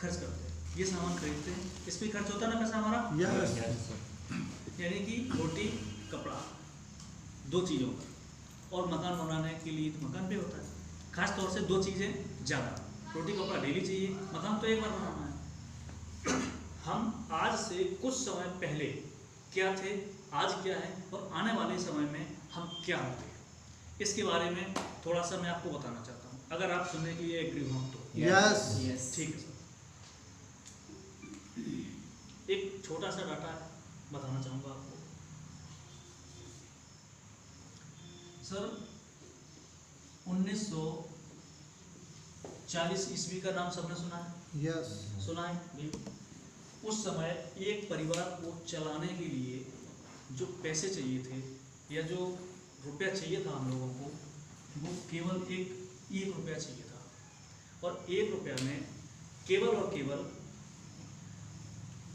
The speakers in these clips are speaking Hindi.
खर्च करते हैं, ये सामान खरीदते हैं, इस पर खर्च होता है ना पैसा हमारा। यानी कि रोटी कपड़ा दो चीज़ों का, और मकान बनाने के लिए तो मकान पे होता है, खास तौर से दो चीज़ें ज़्यादा, रोटी कपड़ा डेली चाहिए, मकान तो एक बार बनाना है। हम आज से कुछ समय पहले क्या थे, आज क्या है, और आने वाले समय में हम क्या होंगे, इसके बारे में थोड़ा सा मैं आपको बताना चाहता हूँ, अगर आप सुनने के लिए एग्री हो तो। यस ठीक है सर, एक छोटा सा डाटा बताना चाहूँगा आपको। सर 1940 ईस्वी का नाम सबने सुना है? यस सुना है भी? उस समय एक परिवार को चलाने के लिए जो पैसे चाहिए थे या जो रुपया चाहिए था हम लोगों को, वो केवल एक रुपया चाहिए था, और 1 रुपया में केवल और केवल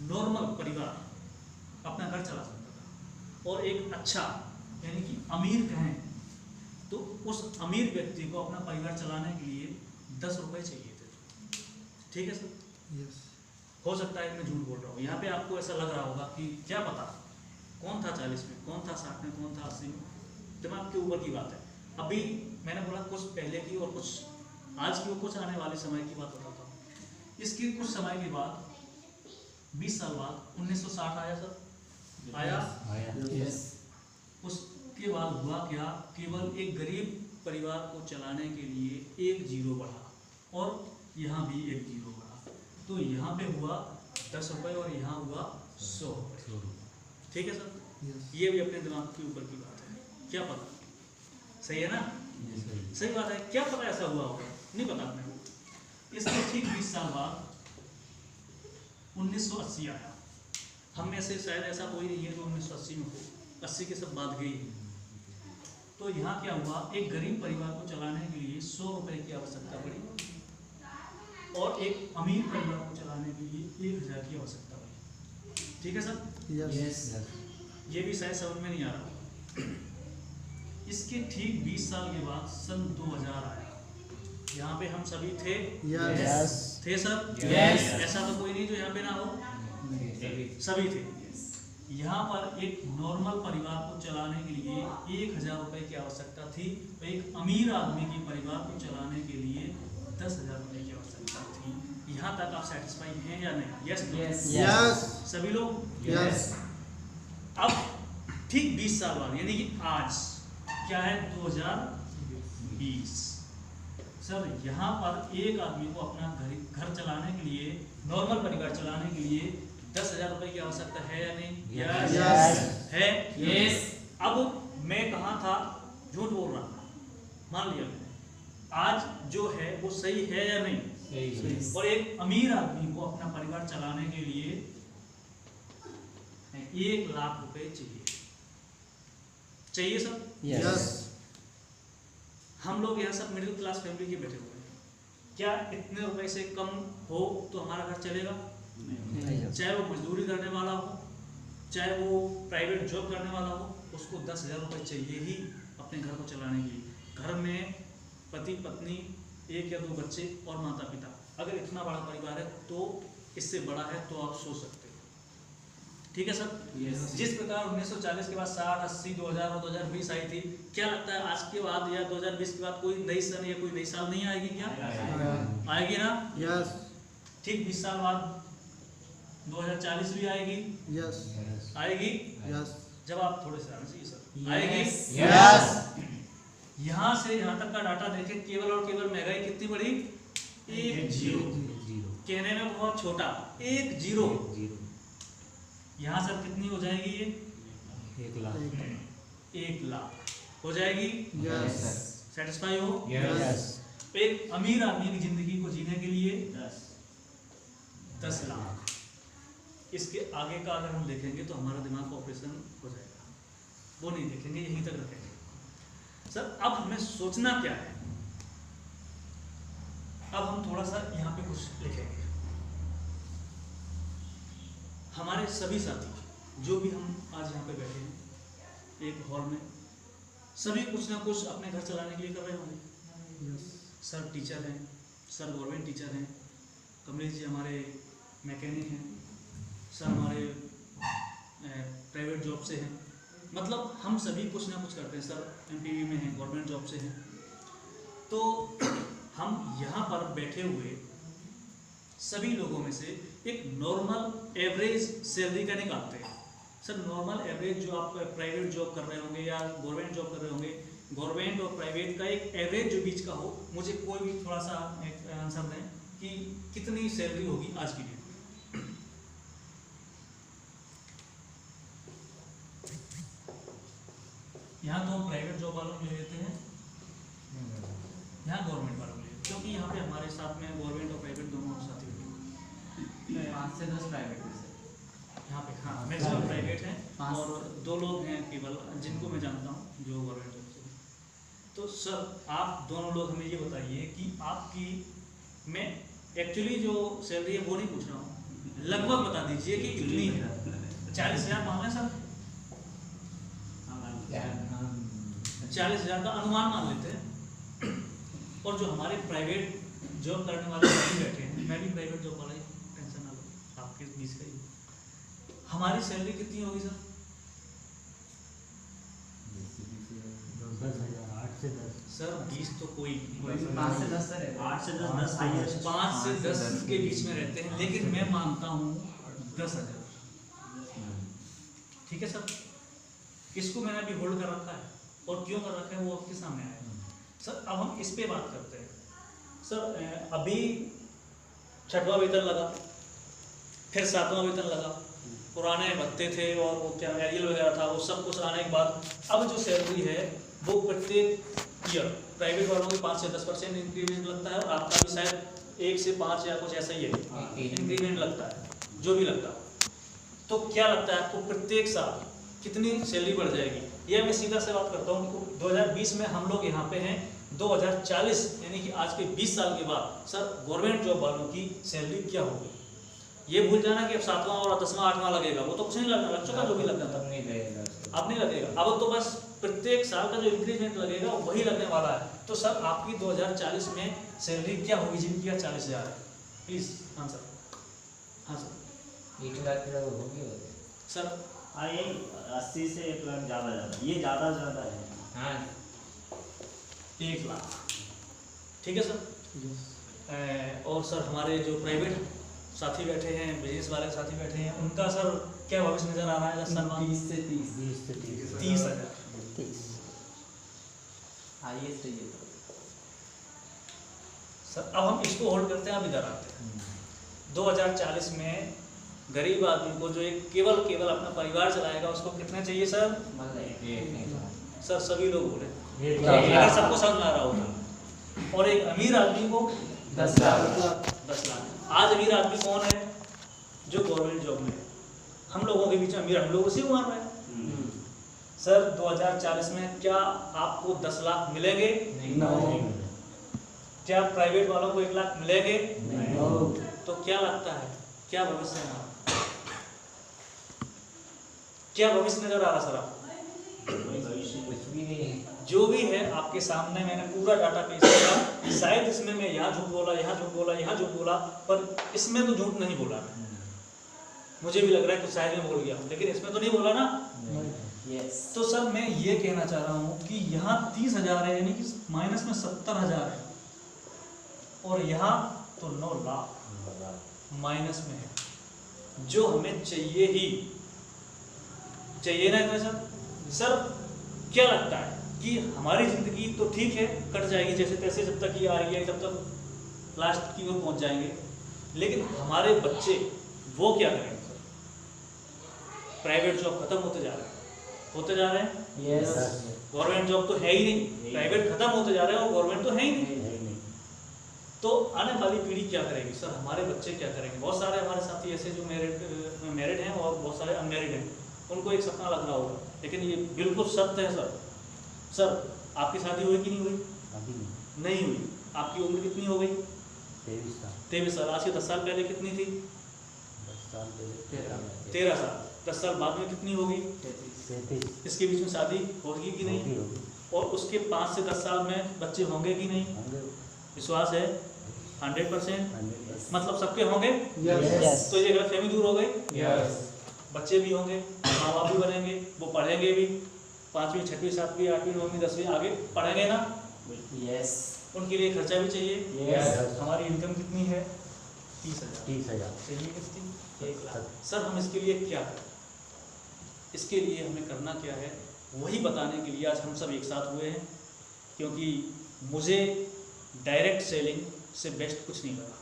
नॉर्मल परिवार अपना घर चला सकता था, और एक अच्छा यानी कि अमीर कहें तो उस अमीर व्यक्ति को अपना परिवार चलाने के लिए 10 रुपये चाहिए थे। ठीक है सर? यस हो सकता है मैं झूठ बोल रहा हूँ, यहाँ पे आपको ऐसा लग रहा होगा कि क्या पता कौन था 40 में, कौन था 60 में, कौन था 80 में, दिमाग के ऊपर की बात है। अभी मैंने बोला कुछ पहले की और कुछ आज की और कुछ आने वाले समय की बात बताता हूँ। इसके कुछ समय के बाद 20 साल बाद 1960 आया सर, आया। यस उसके बाद हुआ क्या, केवल एक गरीब परिवार को चलाने के लिए एक जीरो बढ़ा, और यहाँ भी एक जीरो बढ़ा, तो यहाँ पे हुआ 10 रुपये और यहाँ हुआ 100 रुपये। ठीक है सर? ये भी अपने दिमाग के ऊपर की बात है, क्या पता सही है ना? सही बात है, क्या पता ऐसा हुआ होगा, नहीं पता अपने को। इसके ठीक 20 साल बाद 1980 आया। हम में से शायद ऐसा कोई नहीं है जो 1980 में हो, 80 के सब बात गई। तो यहाँ क्या हुआ, एक गरीब परिवार को चलाने के लिए 100 रुपये की आवश्यकता पड़ी, और एक अमीर परिवार को चलाने के लिए 1000 की आवश्यकता पड़ी। ठीक है सर? यस ये भी शायद समझ में नहीं आ रहा। इसके ठीक 20 साल के बाद सन 2000 आया। यहाँ पे हम सभी थे? यस थे सर? यस ऐसा तो कोई नहीं जो यहाँ पे ना हो, सभी थे। यहाँ पर एक नॉर्मल परिवार को चलाने के लिए 1000 रुपये की आवश्यकता थी, और एक अमीर आदमी की परिवार को चलाने के लिए 10,000 रुपये की आवश्यकता थी। यहाँ तक आप सेटिस्फाई हैं या नहीं? यस यस सभी लोग? यस अब ठीक 20 साल बाद यानी कि आज क्या है, 2020। सर यहाँ पर एक आदमी को अपना घर चलाने के लिए, नॉर्मल परिवार चलाने के लिए 10,000 रुपये की आवश्यकता है या नहीं? यस है। यस अब मैं कहाँ था, झूठ बोल रहा था, मान लिया मैंने। आज जो है वो सही है या नहीं? सही। और एक अमीर आदमी को अपना परिवार चलाने के लिए 1 लाख रुपए चाहिए सर? यस हम लोग यहाँ सब मिडिल क्लास फैमिली के बैठे हुए हैं, क्या इतने रुपए से कम हो तो हमारा घर चलेगा? चाहे वो मजदूरी करने वाला हो, चाहे वो प्राइवेट जॉब करने वाला हो, उसको 10,000 रुपये चाहिए ही अपने घर को चलाने के लिए। घर में पति पत्नी, 1 या 2 बच्चे और माता पिता, अगर इतना बड़ा परिवार है तो इससे बड़ा है तो आप सोच सकते हो। ठीक है सर? जिस प्रकार 1940 के बाद 60, 80, 2000 और 2020 आई थी, क्या लगता है आज के बाद या 2020 के बाद कोई नई सन या कोई नई साल नहीं आएगी क्या? आएगी ना? यस ठीक 20 साल बाद 2040 भी आएगी? यस आएगी? यस जब आप थोड़े से आने चाहिए सर। आएगी? यस यहाँ से यहाँ तक का डाटा देखें, केवल और केवल महंगाई कितनी बढ़ी? 1 जीरो। कहने में बहुत छोटा, 1 जीरो। यहाँ सर कितनी हो जाएगी ये? 1 लाख 1 लाख हो जाएगी? यस सेटिस्फाई हो? यस एक अमीर आदमी की जिंदगी को जीने के लिए 10 लाख। इसके आगे का अगर हम देखेंगे तो हमारा दिमाग का ऑपरेशन हो जाएगा, वो नहीं देखेंगे, यहीं तक रखेंगे। सर अब हमें सोचना क्या है, अब हम थोड़ा सा यहाँ पे कुछ लिखेंगे। हमारे सभी साथी जो भी हम आज यहाँ पे बैठे हैं एक हॉल में, सभी कुछ ना कुछ अपने घर चलाने के लिए कर रहे होंगे। सर टीचर हैं, सर गवर्नमेंट टीचर हैं, कमलेश जी हमारे मैकेनिक हैं, सर हमारे प्राइवेट जॉब से हैं, मतलब हम सभी कुछ ना कुछ करते हैं। सर एमपीवी में हैं, गवर्नमेंट जॉब से हैं। तो हम यहाँ पर बैठे हुए सभी लोगों में से एक नॉर्मल एवरेज सैलरी का निकालते हैं। सर नॉर्मल एवरेज जो आप प्राइवेट जॉब कर रहे होंगे या गवर्नमेंट जॉब कर रहे होंगे, गवर्नमेंट और प्राइवेट का एक एवरेज जो बीच का हो, मुझे कोई भी थोड़ा सा एक आंसर दें कि कितनी सैलरी होगी आज की डेट में। यहाँ तो हम प्राइवेट जॉब वालों ले लेते हैं, यहाँ गवर्नमेंट वालों ले, क्योंकि यहाँ पे हमारे साथ में गवर्नमेंट और प्राइवेट दोनों साथी हैं। 5 से 10 प्राइवेट में से यहाँ पे हाँ मैक्सिमम प्राइवेट हैं और 2 लोग हैं केवल जिनको मैं जानता हूँ जो गवर्नमेंट जॉब से। तो सर आप दोनों लोग हमें ये बताइए कि आपकी, मैं एक्चुअली जो सैलरी है वो नहीं पूछ रहा हूँ, लगभग बता दीजिए कि कितनी है। 40,000 मान लें सर, 40,000 का अनुमान मान लेते हैं। और जो हमारे प्राइवेट जॉब करने वाले सभी बैठे हैं, मैं भी प्राइवेट जॉब वाला ही, टेंशन ना लो, आपके बीच का ही। हमारी सैलरी कितनी होगी सर? 8 से 10। सर 20 तो कोई नहीं, 5 से 10 सर 8 से 10 5 से 10 के बीच में रहते हैं, लेकिन मैं मानता हूँ 10,000। ठीक है सर, किसको मैंने अभी होल्ड कर रखा है और क्यों कर रखा है वो आपके सामने आया। सर अब हम इस पे बात करते हैं। सर अभी 6वां वेतन लगा, फिर 7वां वेतन लगा, पुराने भत्ते थे और वो क्या एरियल वगैरह था, वो सब कुछ आने के बाद अब जो सैलरी है वो प्रत्येक ईयर प्राइवेट वालों के 5 से 10% इंक्रीमेंट लगता है और आपका भी शायद 1 से 5 या कुछ ऐसा ही है इंक्रीमेंट लगता है, जो भी लगता है। तो क्या लगता है आपको प्रत्येक साल कितनी सैलरी बढ़ जाएगी? यह मैं सीधा से बात करता हूँ। 2020 में हम लोग यहाँ पे हैं, 2040 यानी कि आज के 20 साल के बाद सर गवर्नमेंट जॉब वालों की सैलरी क्या होगी? ये भूल जाना कि अब 7वां और 10वां 8वां लगेगा, वो तो कुछ नहीं लगना, बच्चों का जो भी लगना था नहीं लगेगा, अब नहीं लगेगा। अब तो बस प्रत्येक साल का जो इंक्रीमेंट लगेगा वही लगने वाला है। तो सर आपकी 2040 में सैलरी क्या होगी जिनकी 40,000 है? Please answer. हाँ सर 1 लाख की होगी सर। हाँ ये 80 से 1 लाख ज़्यादा ये ज़्यादा है। हाँ 1 लाख, ठीक है सर। और सर हमारे जो प्राइवेट साथी बैठे हैं, बिजनेस वाले साथी बैठे हैं, उनका सर क्या भविष्य नजर आ रहा है? 20 से 30 30,000। हाईएस्ट है ये सर अब हम इसको होल्ड करते हैं, अब इधर आते हैं। 2040 में गरीब आदमी को जो एक केवल अपना परिवार चलाएगा उसको कितना चाहिए सर? सर सभी लोग बोले 1 लाख। अगर सबको समझ आ रहा होगा। और एक अमीर आदमी को 10 लाख। 10 लाख। आज अमीर आदमी कौन है? जो गवर्नमेंट जॉब में है। हम लोगों के बीच में अमीर हम लोग उसी को मार रहे हैं। सर 2040 में क्या आपको 10 लाख मिलेंगे? नहीं। क्या प्राइवेट वालों को 1 लाख मिलेंगे? नहीं। तो क्या लगता है क्या भविष्य है? क्या भविष्य नजर आ रहा सर आपको? कुछ भी नहीं है। जो भी है आपके सामने मैंने पूरा डाटा पेश किया। शायद इसमें मैं यहाँ झूठ बोला, यहाँ झूठ बोला, यहाँ झूठ बोला, पर इसमें तो झूठ नहीं बोला। मुझे भी लग रहा है कि शायद मैं बोल गया, लेकिन इसमें तो नहीं बोला ना। यस। तो सर मैं ये कहना चाह रहा हूँ कि यहाँ 30,000 है, यानी कि माइनस में 70,000 है, और यहाँ तो 9 लाख माइनस में है, जो हमें चाहिए ही चाहिए ना सर। सर क्या लगता है कि हमारी ज़िंदगी तो ठीक है, कट जाएगी जैसे तैसे, जब तक ये आ रही है तब तक लास्ट की ओर पहुंच जाएंगे, लेकिन हमारे बच्चे वो क्या करेंगे सर? प्राइवेट जॉब खत्म होते जा रहे हैं, यस। गवर्नमेंट जॉब तो है ही नहीं, प्राइवेट खत्म होते जा रहे हैं और गवर्नमेंट तो है ही नहीं। तो आने वाली पीढ़ी क्या करेगी सर? हमारे बच्चे क्या करेंगे? बहुत सारे हमारे साथी ऐसे जो मैरिड हैं और बहुत सारे अनमैरिड हैं, उनको एक सपना लग रहा होगा, लेकिन ये बिल्कुल सत्य है सर। सर आपकी शादी हुई कि नहीं हुई? नहीं हुई। आपकी उम्र कितनी हो गई? 23 साल। आज से 10 साल पहले कितनी थी? 13 साल। 10 साल बाद में कितनी होगी? 33। इसके बीच में शादी होगी कि नहीं? और उसके 5 से 10 साल में बच्चे होंगे कि नहीं? विश्वास है 100%? मतलब सबके होंगे। Yes. तो ये गलत फहमी दूर हो गई। Yes. बच्चे भी होंगे, माँ बाप भी बनेंगे, वो पढ़ेंगे भी, 5वीं 6वीं 7वीं 8वीं 9वीं 10वीं आगे पढ़ेंगे ना, Yes. उनके लिए खर्चा भी चाहिए। Yes. हमारी इनकम कितनी है? 30,000। 30,000. चाहिए कितनी? 1 लाख। सर हम इसके लिए क्या करें? इसके लिए हमें करना क्या है, वही बताने के लिए आज हम सब एक साथ हुए हैं, क्योंकि मुझे डायरेक्ट सेलिंग से बेस्ट कुछ नहीं लगा।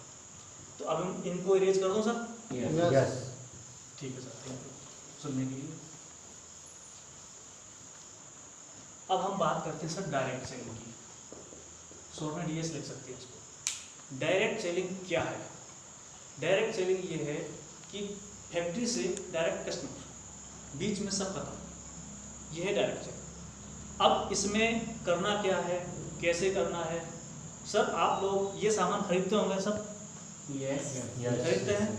तो अब हम इनको अरेंज कर दूं सर? Yes. ठीक है सर, थैंक यू सुनने के लिए। अब हम बात करते हैं सर डायरेक्ट सेलिंग की। शॉर्ट में डीएस लिख सकते हैं इसको। डायरेक्ट सेलिंग क्या है? डायरेक्ट सेलिंग ये है कि फैक्ट्री से डायरेक्ट कस्टमर, बीच में सब खत्म, ये है डायरेक्ट सेलिंग। अब इसमें करना क्या है, कैसे करना है? सर आप लोग ये सामान खरीदते होंगे सब? Yes. खरीदते हैं?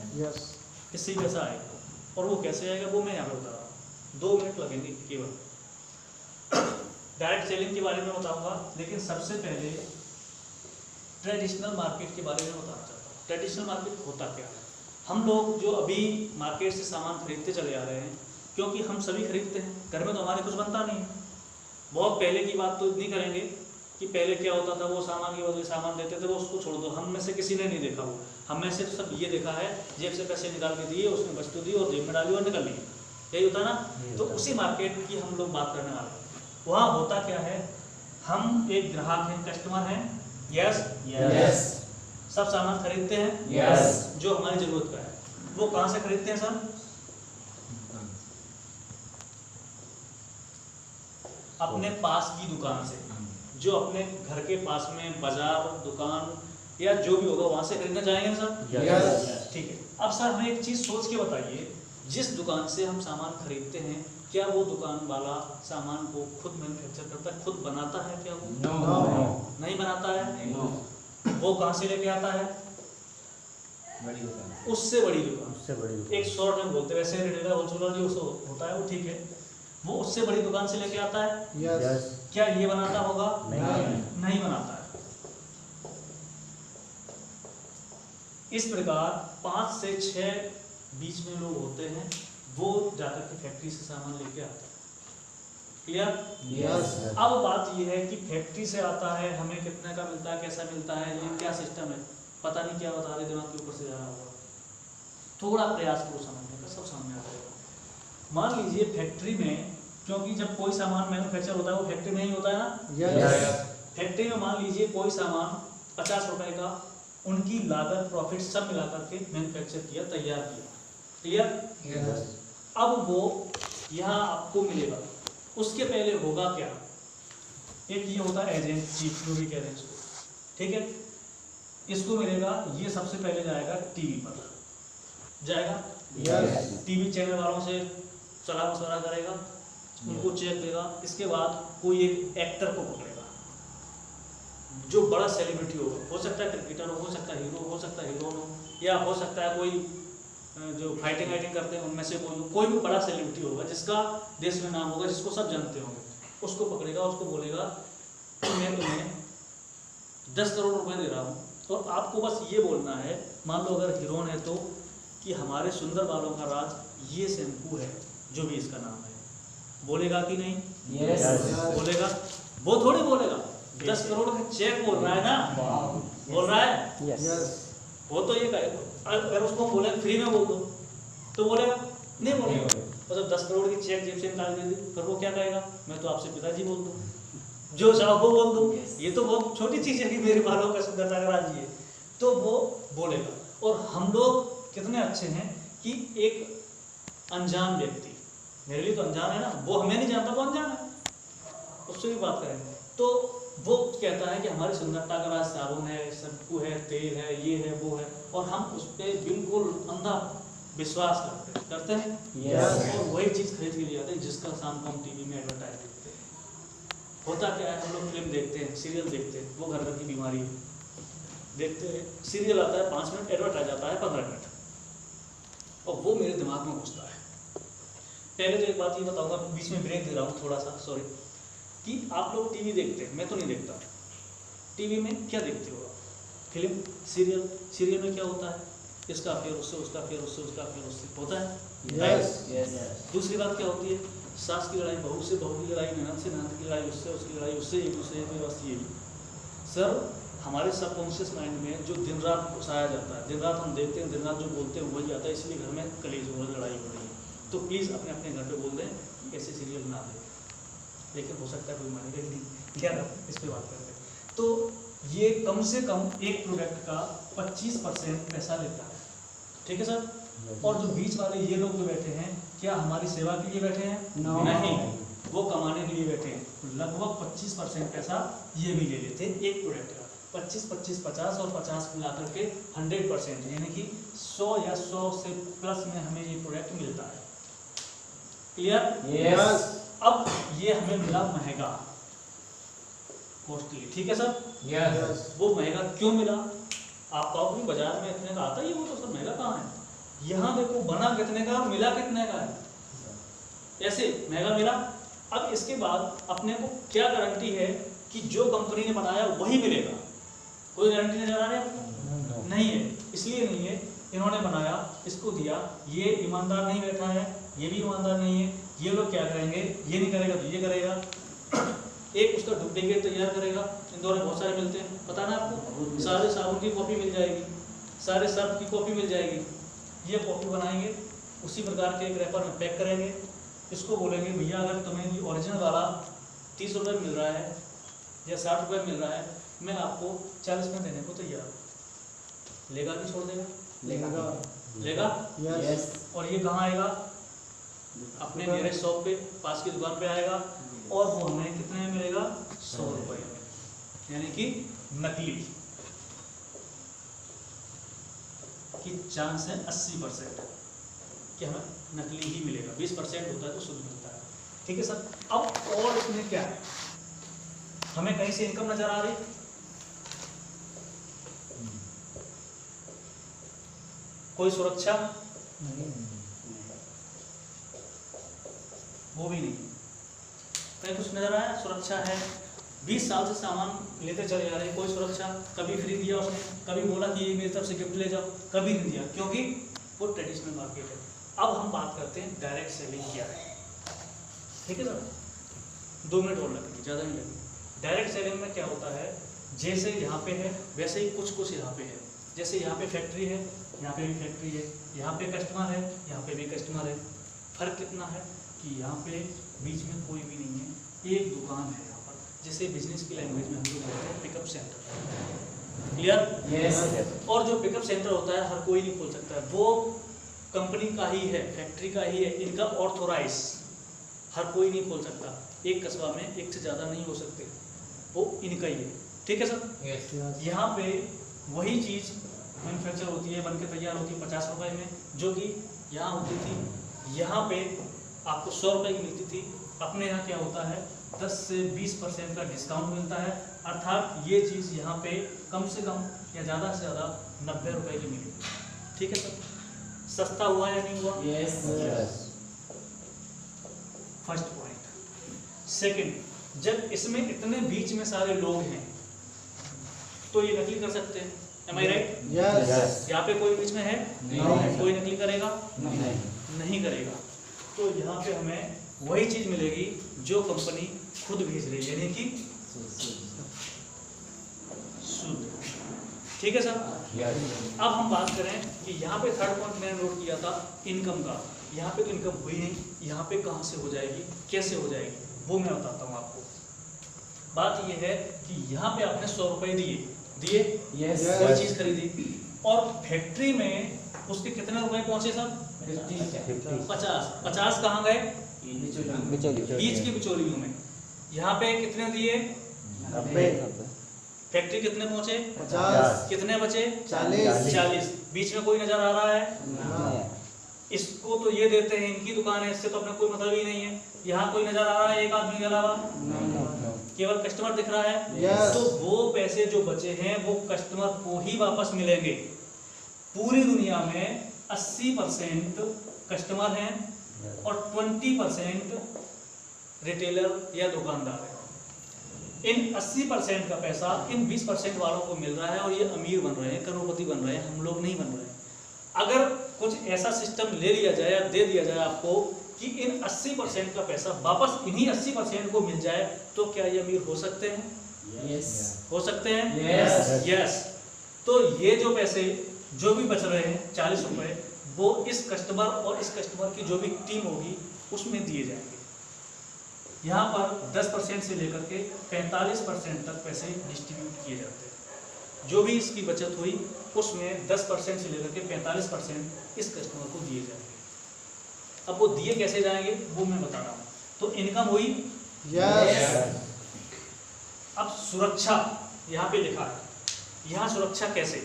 इससे ही पैसा आएगा, और वो कैसे आएगा वो मैं यहाँ पे बता रहा हूँ। 2 मिनट लगेंगे केवल। डायरेक्ट सेलिंग के बारे में बताऊंगा, लेकिन सबसे पहले ट्रेडिशनल मार्केट के बारे में बताना चाहता हूँ। ट्रेडिशनल मार्केट होता क्या है? हम लोग जो अभी मार्केट से सामान खरीदते चले आ रहे हैं, क्योंकि हम सभी खरीदते हैं, घर में तो हमारे कुछ बनता नहीं है। बहुत पहले की बात तो नहीं करेंगे कि पहले क्या होता था, वो सामान के बदले सामान देते थे, वो उसको छोड़ दो, हम में से किसी ने नहीं देखा वो। हम में से तो सब ये देखा है, जेब से पैसे निकाल के दिए, उसने वस्तु दी और जेब में डाली और निकल ली, यही होता ना। तो उसी मार्केट की हम लोग बात करने वाले हैं। वहाँ होता क्या है, हम एक ग्राहक हैं, कस्टमर हैं, यस Yes. सब सामान खरीदते हैं, Yes. जो हमारी जरूरत का है। वो कहाँ से खरीदते हैं सर? अपने पास की दुकान से, जो अपने घर के पास में बाजार, दुकान या जो भी होगा वहां से खरीदना चाहेंगे सर? Yes. ठीक है। अब सर हमें एक चीज सोच के बताइए, जिस दुकान से हम सामान खरीदते हैं, क्या वो दुकान वाला सामान को खुद मैन्युफैक्चर करता है, खुद बनाता है क्या वो? No. नहीं बनाता है। No. वो कहाँ से लेके आता है? बड़ी दुकान. उससे बड़ी दुकान। उससे बड़ी दुकान. एक शॉर्ट में बोलते हैं, वैसे रिटेलर होलसेलर जो होता है वो ठीक है, वो उससे बड़ी दुकान से लेके आता है। Yes. क्या ये बनाता होगा? नहीं. नहीं बनाता है। इस प्रकार 5 से 6 बीच में लोग होते हैं, वो जाकर के फैक्ट्री से सामान लेके आते हैं। क्लियर? Yes. अब बात ये है कि फैक्ट्री से आता है, हमें कितने का मिलता है, कैसा मिलता है, ये क्या सिस्टम है, पता नहीं क्या बता रहे, दिमाग के ऊपर से जा रहा होगा। थोड़ा प्रयास करो समझने का, सब सामने आ जाएगा। मान लीजिए फैक्ट्री में, क्योंकि जब कोई सामान मैन्युफैक्चर होता है वो फैक्ट्री में ही होता है ना। Yes. फैक्ट्री में मान लीजिए कोई सामान 50 रुपए का, उनकी लागत प्रॉफिट सब मिला करके मैन्युफैक्चर किया, तैयार किया। क्लियर? Yes. अब वो यहाँ आपको मिलेगा, उसके पहले होगा क्या? एक ये होता है एजेंट, चीफ जो भी कह रहे हैं इसको, ठीक है। इसको मिलेगा, ये सबसे पहले जाएगा टीवी पर, जाएगा Yes. टीवी चैनल वालों से सलाह मशवरा करेगा, उनको चेक देगा। इसके बाद कोई एक एक्टर को पकड़ेगा जो बड़ा सेलिब्रिटी होगा, हो सकता है क्रिकेटर हो सकता है हीरो, हो सकता है हीरोइन हो, या हो सकता है कोई जो फाइटिंग वाइटिंग करते हैं उनमें से कोई भी बड़ा सेलिब्रिटी होगा जिसका देश में नाम होगा, जिसको सब जानते होंगे, उसको पकड़ेगा, उसको बोलेगा कि मैं तुम्हें 10 करोड़ रुपए दे रहा हूँ, और आपको बस ये बोलना है, मान लो अगर हीरोइन है तो, कि हमारे सुंदर बालों का राज ये शैम्पू है, जो भी इसका नाम है। बोलेगा कि नहीं? Yes. बोलेगा। वो थोड़ी बोलेगा, 10 करोड़ का चेक बोल रहा है ना, बोल रहा है। Yes. वो तो ये कहेगा, अगर उसको बोले फ्री में बोल दो तो बोलेगा नहीं, बोलेगा। और जब 10 करोड़ की चेक जेब से निकाल दे दी, फिर वो क्या कहेगा? मैं तो आपसे पिताजी बोल दूँ, जो चाहो वो बोल दूँ। ये तो बहुत छोटी चीज़ है कि मेरे बालों का सुंदरता का राज ये, तो वो बोलेगा। और हम लोग कितने अच्छे हैं कि एक अनजान व्यक्ति, मेरे लिए तो अनजान है ना, वो हमें नहीं जानता, वो अनजान है, उससे भी बात करेंगे तो वो कहता है कि हमारी सुंदरता का राज साबुन है, शैम्पू है, तेल है, ये है, वो है, और हम उस पर बिल्कुल अंधा विश्वास करते हैं। Yes. और वही चीज़ खरीद के लिए आते हैं जिसका शाम को हम टीवी में एडवर्टाइज देखते हैं। होता क्या है, हम लोग फिल्म देखते हैं, सीरियल देखते हैं, वो घर घर की बीमारी है, देखते हैं सीरियल आता है 5 मिनट, एडवर्टाइज आता है 15 मिनट, और वो मेरे दिमाग में घुसता है। पहले तो एक बात ये बताऊंगा, बीच में ब्रेक दे रहा हूँ थोड़ा सा, सॉरी, कि आप लोग टीवी देखते हैं, मैं तो नहीं देखता। टीवी में क्या देखते हो? फिल्म, सीरियल, सीरियल में क्या होता है, इसका अफेयर उससे, उसका अफेयर उससे, उसका अफेयर उससे होता है। यस दूसरी बात क्या होती है, सास की लड़ाई बहू से, बहू की लड़ाई ननद से, ननद की लड़ाई उससे, उसकी लड़ाई उससे, एक दूसरे के बस यही। सर हमारे सबकॉन्शियस माइंड में जो दिन रात घुसाया जाता है, दिन रात हम देखते हैं, दिन रात जो बोलते हैं वही आता है, इसलिए घर में कलेश हो रही, लड़ाई हो रही है। तो प्लीज़ अपने अपने घर पे बोल दें ऐसे सीरियल ना दें, लेकिन हो सकता है कोई मानेगा ही नहीं। क्या इस पर बात करते हैं। तो ये कम से कम एक प्रोडक्ट का 25% पैसा लेता है, ठीक है सर। और जो बीच वाले ये लोग जो बैठे हैं, क्या हमारी सेवा के लिए बैठे हैं? नहीं, वो कमाने के लिए बैठे हैं। तो लगभग 25% पैसा ये भी ले लेते हैं एक प्रोडक्ट का। 25, 25, 50 और 50 मिला करके 100%, यानी कि 100 या 100 से प्लस में हमें ये प्रोडक्ट मिलता है। क्लियर? यस अब ये हमें मिला महंगा, कॉस्टली, ठीक है सर। यस वो महंगा क्यों मिला? आप कहोगे बाजार में इतने का आता ही है, वो तो सर महंगा कहाँ है। यहाँ देखो बना कितने का और मिला कितने का है, ऐसे महंगा मिला। अब इसके बाद अपने को क्या गारंटी है कि जो कंपनी ने बनाया वही मिलेगा? कोई गारंटी नजर आ रही है आपको? नहीं है। इसलिए नहीं है, इन्होंने बनाया, इसको दिया, ये ईमानदार नहीं बैठा है, ये भी ईमानदार नहीं है, ये लोग क्या करेंगे, ये नहीं करेगा तो ये करेगा, एक उसका डुप्लीकेट तैयार करेगा। इंदौर में बहुत सारे मिलते हैं, पता ना आपको, सारे साबुन की कॉपी मिल जाएगी, सारे सर्फ की कॉपी मिल जाएगी। ये कॉपी बनाएंगे, उसी प्रकार के एक रैपर में पैक करेंगे, इसको बोलेंगे भैया अगर तुम्हें ये ओरिजिनल वाला 30 रुपये मिल रहा है या 60 रुपये मिल रहा है, मैं आपको 40 में देने को तैयार हूँ। लेगा कि छोड़ देगा? लेगा। यस और ये कहाँ आएगा? अपने नियरेस्ट शॉप पे, पास की दुकान पे आएगा, और वो हमें कितने में मिलेगा? 100 रुपये में, यानी कि नकली की चांस है 80% कि हमें नकली ही मिलेगा। 20% होता है तो शुद्ध मिलता है, ठीक है सर। अब और इसमें क्या है, हमें कहीं से इनकम नजर आ रही? कोई सुरक्षा? वो भी नहीं। कहीं कुछ नजर आया? सुरक्षा है, 20 साल से सामान लेते चले जा रहे हैं, कोई सुरक्षा? कभी फ्री दिया उसने, कभी बोला कि ये मेरी तरफ से गिफ्ट ले जाओ, कभी नहीं दिया, क्योंकि वो ट्रेडिशनल मार्केट है। अब हम बात करते हैं डायरेक्ट सेलिंग क्या है, ठीक है सर। 2 मिनट और लगेंगे, ज़्यादा नहीं लगेंगे। डायरेक्ट सेलिंग में क्या होता है, जैसे यहाँ पे है वैसे ही कुछ यहाँ पे है। जैसे यहाँ पे फैक्ट्री है, यहाँ पे भी फैक्ट्री है, यहाँ पे कस्टमर है, यहाँ पे भी कस्टमर है। फर्क कितना है कि यहाँ पे बीच में कोई भी नहीं है, एक दुकान है यहाँ पर, जैसे बिजनेस की लैंग्वेज में हम लोग बोलते हैं पिकअप सेंटर। क्लियर? यस और जो पिकअप सेंटर होता है हर कोई नहीं खोल सकता है, वो कंपनी का ही है, फैक्ट्री का ही है, इनका ऑथोराइज, हर कोई नहीं खोल सकता। एक कस्बा में एक से ज़्यादा नहीं हो सकते, वो इनका ही है, ठीक है सर। यहाँ पे वही चीज़ मैन्युफैक्चर होती है, बनके तैयार होती है 50 रुपये में, जो कि यहाँ होती थी, यहाँ पे आपको 100 रुपये की मिलती थी। अपने यहाँ क्या होता है, 10 से 20% का डिस्काउंट मिलता है, अर्थात ये चीज़ यहाँ पे कम से कम या ज़्यादा से ज़्यादा 90 रुपये की मिलेगी, ठीक है सर। सस्ता हुआ या नहीं हुआ? Yes first point. सेकंड, जब इसमें इतने बीच में सारे लोग हैं तो ये नकली कर सकते हैं, एम आई राइट? यस यहाँ पे कोई बीच में है? नहीं। कोई नकली करेगा? नहीं नहीं करेगा। तो यहाँ पे हमें वही चीज मिलेगी जो कंपनी खुद भेज रही है, यानी कि शुद्ध, ठीक है सर। अब हम बात करें कि यहाँ पे थर्ड पॉइंट मैंने नोट किया था इनकम का। यहाँ पे तो इनकम हुई नहीं, यहाँ पे कहाँ से हो जाएगी, कैसे हो जाएगी, वो मैं बताता हूँ आपको। बात ये है कि यहाँ पे आपने 100 रुपये दिए, यस कोई चीज खरीदी, और फैक्ट्री में उसके कितने रुपए पहुंचे सर? 50 कहाँ गए? बीच की बिचौलियों में। यहाँ पे कितने दिए? 90 फैक्ट्री कितने पहुंचे? 50 कितने बचे? 40 बीच में कोई नजर आ रहा है? इसको तो ये देते हैं, इनकी दुकान है, इससे तो अपना कोई मतलब ही नहीं है। यहाँ कोई नजर आ रहा है एक आदमी के अलावा? केवल कस्टमर दिख रहा है। Yes. तो वो पैसे जो बचे हैं वो कस्टमर को ही वापस मिलेंगे। पूरी दुनिया में 80% कस्टमर हैं और 20% रिटेलर या दुकानदार है। इन 80% का पैसा इन 20% वालों को मिल रहा है और ये अमीर बन रहे हैं, करोड़पति बन रहे हैं, हम लोग नहीं बन रहे हैं। अगर कुछ ऐसा सिस्टम ले लिया जाए या दे दिया जाए आपको कि इन 80% का पैसा वापस इन्हीं 80% को मिल जाए, तो क्या ये अमीर हो सकते हैं? यस हो सकते हैं? Yes. यस। तो ये जो पैसे जो भी बच रहे हैं 40 रुपए, वो इस कस्टमर और इस कस्टमर की जो भी टीम होगी उसमें दिए जाएंगे। यहाँ पर 10% से लेकर के 45% तक पैसे डिस्ट्रीब्यूट किए जाते हैं। जो भी इसकी बचत हुई उसमें 10% से लेकर के 45% इस कस्टमर को दिए जाएंगे। अब वो दिए कैसे जाएंगे वो मैं बता रहा हूँ। तो इनकम हुई। Yes. अब सुरक्षा यहाँ पे लिखा है, यहाँ सुरक्षा कैसे?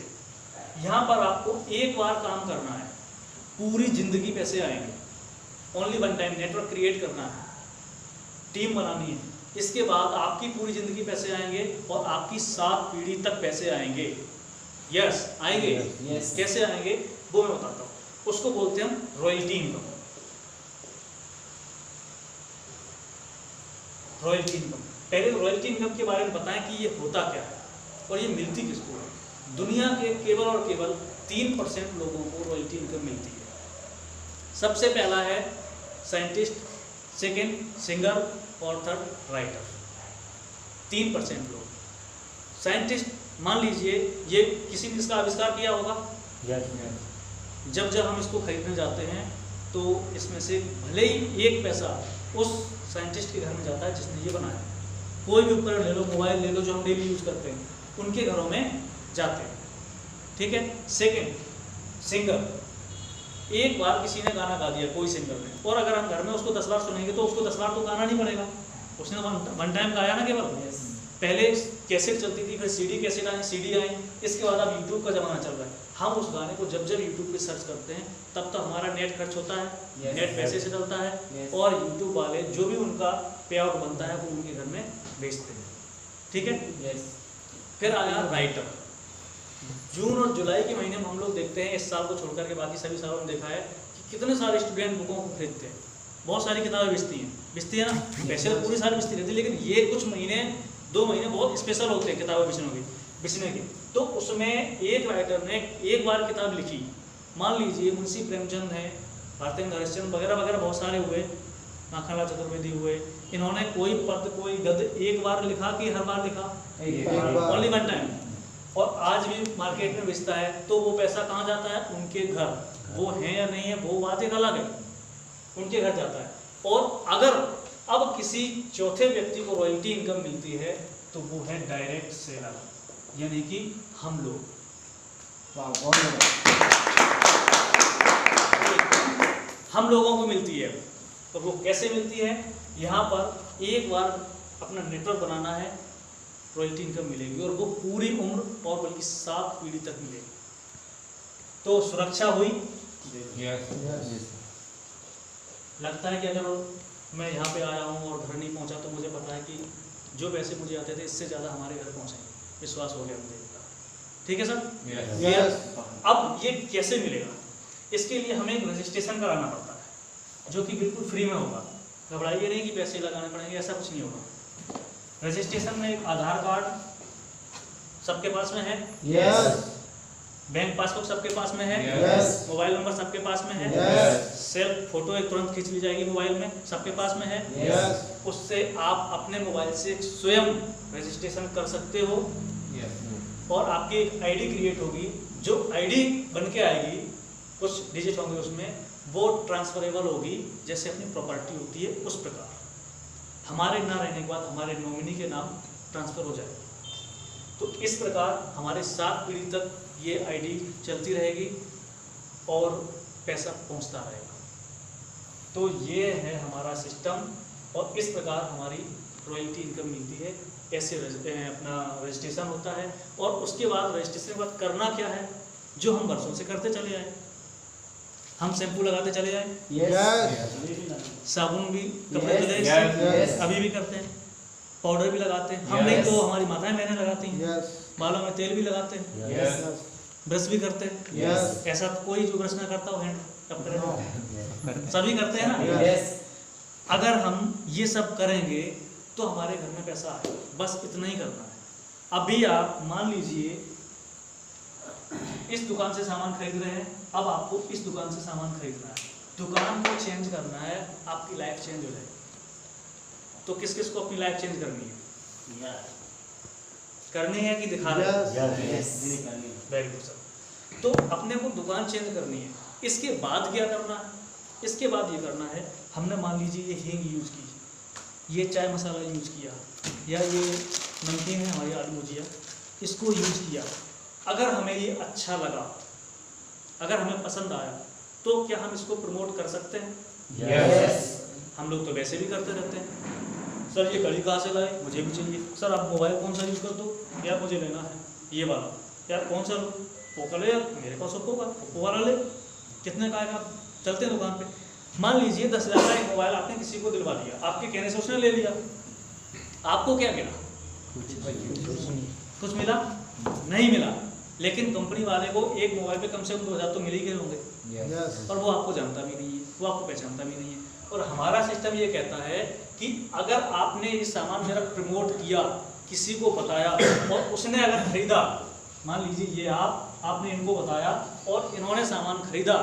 यहाँ पर आपको एक बार काम करना है, पूरी जिंदगी पैसे आएंगे। Only one time network create करना है, टीम बनानी है, इसके बाद आपकी पूरी जिंदगी पैसे आएंगे और आपकी 7 पीढ़ी तक पैसे आएंगे। यस, आएंगे। Yes. कैसे आएंगे वो मैं बताता हूँ। उसको बोलते हैं हम रॉयल्टी इनकम। रॉयल्टी इनकम, पहले रॉयल्टी इनकम के बारे में बताएं कि ये होता क्या है और ये मिलती किसको है। दुनिया के केवल और केवल 3% लोगों को रॉयल्टी इनकम मिलती है। सबसे पहला है साइंटिस्ट, सेकंड सिंगर और थर्ड राइटर। 3% लोग। साइंटिस्ट मान लीजिए ये किसी ने इसका आविष्कार किया होगा। Yes. जब हम इसको खरीदने जाते हैं तो इसमें से भले ही 1 पैसा उस साइंटिस्ट के घर में जाता है जिसने ये बनाया। कोई भी उपकरण ले लो, मोबाइल ले लो जो हम डेली यूज करते हैं, उनके घरों में जाते हैं। ठीक है। सेकंड सिंगर, एक बार किसी ने गाना गा दिया कोई सिंगर ने, और अगर हम घर में उसको 10 बार सुनेंगे तो उसको 10 बार तो गाना नहीं पड़ेगा, उसने वन टाइम गाया ना केवल। पहले कैसेट चलती थी, फिर सीडी कैसेट आई, सीडी आई, इसके बाद अब यूट्यूब का जमाना चल रहा है। हम उस गाने को जब यूट्यूब पे सर्च करते हैं तब तो हमारा नेट खर्च होता है। Yes. नेट पैसे से डलता है। Yes. और यूट्यूब वाले जो भी उनका पे आउट बनता है वो उनके घर में बेचते हैं। ठीक है। यस। फिर आया राइटर। जून और जुलाई के महीने में हम लोग देखते हैं, इस साल को छोड़कर के बाकी सभी सालों में देखा है कि कितने सारे स्टूडेंट बुकों को खरीदते हैं, बहुत सारी किताबें बिकती है ना। पैसे तो पूरी साल बिकती रहती है, लेकिन ये कुछ महीने 2 महीने बहुत स्पेशल होते हैं किताबें बिकने के। तो उसमें एक राइटर ने एक बार किताब लिखी, मान लीजिए मुंशी प्रेमचंद है, भारतेंद्र हरिश्चंद्र वगैरह वगैरह बहुत सारे हुए, माखनलाल चतुर्वेदी हुए, इन्होंने कोई पद कोई गद्य एक बार लिखा कि हर बार लिखा? एक बार। Only one time. और आज भी मार्केट में बेचता है, तो वो पैसा कहाँ जाता है? उनके घर। वो है या नहीं है वो बात एक अलग है, उनके घर जाता है। और अगर अब किसी चौथे व्यक्ति को रॉयल्टी इनकम मिलती है तो वो है डायरेक्ट सेलर, यानी कि हम लोग। हम लोगों को मिलती है। तो वो कैसे मिलती है? यहाँ पर एक बार अपना नेटवर्क बनाना है, रॉयल्टी इनकम मिलेगी, और वो पूरी उम्र और बल्कि 7 पीढ़ी तक मिलेगी। तो सुरक्षा हुई। लगता है कि अगर मैं यहाँ पे आया हूँ और घर नहीं पहुँचा तो मुझे पता है कि जो पैसे मुझे आते थे इससे ज़्यादा हमारे घर पहुँचेंगे। विश्वास हो गया मुझे। ठीक है सर। Yes. अब ये कैसे मिलेगा? इसके लिए हमें एक रजिस्ट्रेशन कराना पड़ता है जो कि बिल्कुल फ्री में होगा। घबराइए नहीं कि पैसे लगाने पड़ेंगे, ऐसा कुछ नहीं होगा। रजिस्ट्रेशन में एक आधार कार्ड सबके पास में है। Yes. बैंक पासबुक सबके पास में है। Yes. मोबाइल नंबर सबके पास में है। Yes. सेल्फ फोटो एक तुरंत खींच ली जाएगी मोबाइल में, सबके पास में है। Yes. उससे आप अपने मोबाइल से स्वयं रजिस्ट्रेशन कर सकते हो। और आपकी एक आईडी क्रिएट होगी, जो आईडी बन के आएगी, कुछ डिजिट होंगे उसमें, वो ट्रांसफरेबल होगी, जैसे अपनी प्रॉपर्टी होती है उस प्रकार। हमारे ना रहने के बाद हमारे नॉमिनी के नाम ट्रांसफ़र हो जाएगा। तो इस प्रकार हमारे 7 पीढ़ी तक ये आईडी चलती रहेगी और पैसा पहुंचता रहेगा। तो ये है हमारा सिस्टम, और इस प्रकार हमारी रॉयल्टी इनकम मिलती है। ऐसे अपना रजिस्ट्रेशन होता है, और उसके बाद रजिस्ट्रेशन के बाद करना क्या है, जो हम वर्षों से करते चले आए। हम शैम्पू लगाते चले जाए, Yes. साबुन भी कपड़े धुले Yes. अभी भी करते हैं, पाउडर भी लगाते हैं। हम नहीं तो हमारी माताएं बहनें लगाती हैं। Yes. बालों में तेल भी लगाते हैं, Yes. ब्रश भी करते हैं। Yes. ऐसा कोई जो ब्रश ना करता हो हैंड कपड़े सभी करते हैं ना। यस। अगर हम ये सब करेंगे तो हमारे घर में पैसा आए, बस इतना ही करना है। अभी आप मान लीजिए इस दुकान से सामान खरीद रहे हैं, अब आपको इस दुकान से सामान खरीदना है, दुकान को चेंज करना है, आपकी लाइफ चेंज हो जाएगी। तो किस किस को अपनी लाइफ चेंज करनी है? करनी है कि दिखा रहे हैं? Very good sir. तो अपने को दुकान चेंज करनी है। इसके बाद क्या करना है? इसके बाद ये करना है, हमने मान लीजिए ये हींग यूज़ की, ये चाय मसाला यूज़ किया, या ये नमकीन है हमारी आलू भुजिया, इसको यूज़ किया। अगर हमें ये अच्छा लगा, अगर हमें पसंद आया, तो क्या हम इसको प्रमोट कर सकते हैं? यस। हम लोग तो वैसे भी करते रहते हैं, सर ये घड़ी कहाँ से लाए, मुझे भी चाहिए। सर आप मोबाइल कौन सा यूज़ कर दो, यार मुझे लेना है ये वाला, यार कौन सा लो, ओप्पो ले, यार मेरे पास ओप्पो का, ओप्पो वाला ले, कितने का आएगा? चलते हैं दुकान पे। मान लीजिए 10,000 का एक मोबाइल आपने किसी को दिलवा दिया, आपके कहने से उसने ले लिया, आपको क्या मिला? कुछ मिला? नहीं मिला। लेकिन कंपनी वाले को एक मोबाइल पे कम से कम 2,000 तो मिल ही गए होंगे, यस। और वो आपको जानता भी नहीं है, वो आपको पहचानता भी नहीं है। और हमारा सिस्टम ये कहता है कि अगर आपने ये सामान मेरा प्रमोट किया, किसी को बताया और उसने अगर खरीदा, मान लीजिए ये आपने इनको बताया और इन्होंने सामान खरीदा,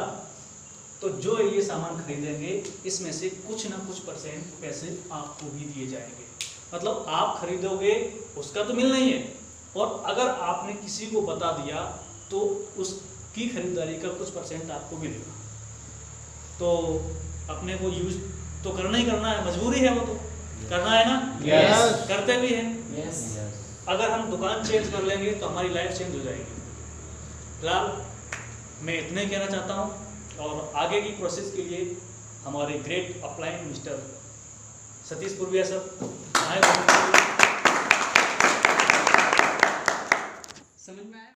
तो जो ये सामान खरीदेंगे इसमें से कुछ ना कुछ % पैसे आपको भी दिए जाएंगे। मतलब आप खरीदोगे उसका तो मिलना ही है, और अगर आपने किसी को बता दिया तो उसकी खरीदारी का कुछ % आपको मिलेगा। तो अपने को यूज तो करना ही करना है, मजबूरी है, वो तो करना है ना? यस। करते भी हैं। यस। अगर हम दुकान चेंज कर लेंगे तो हमारी लाइफ चेंज हो जाएगी। फिलहाल मैं इतना ही कहना चाहता हूँ, और आगे की प्रोसेस के लिए हमारे great upline mister Satish Purviya sir आए।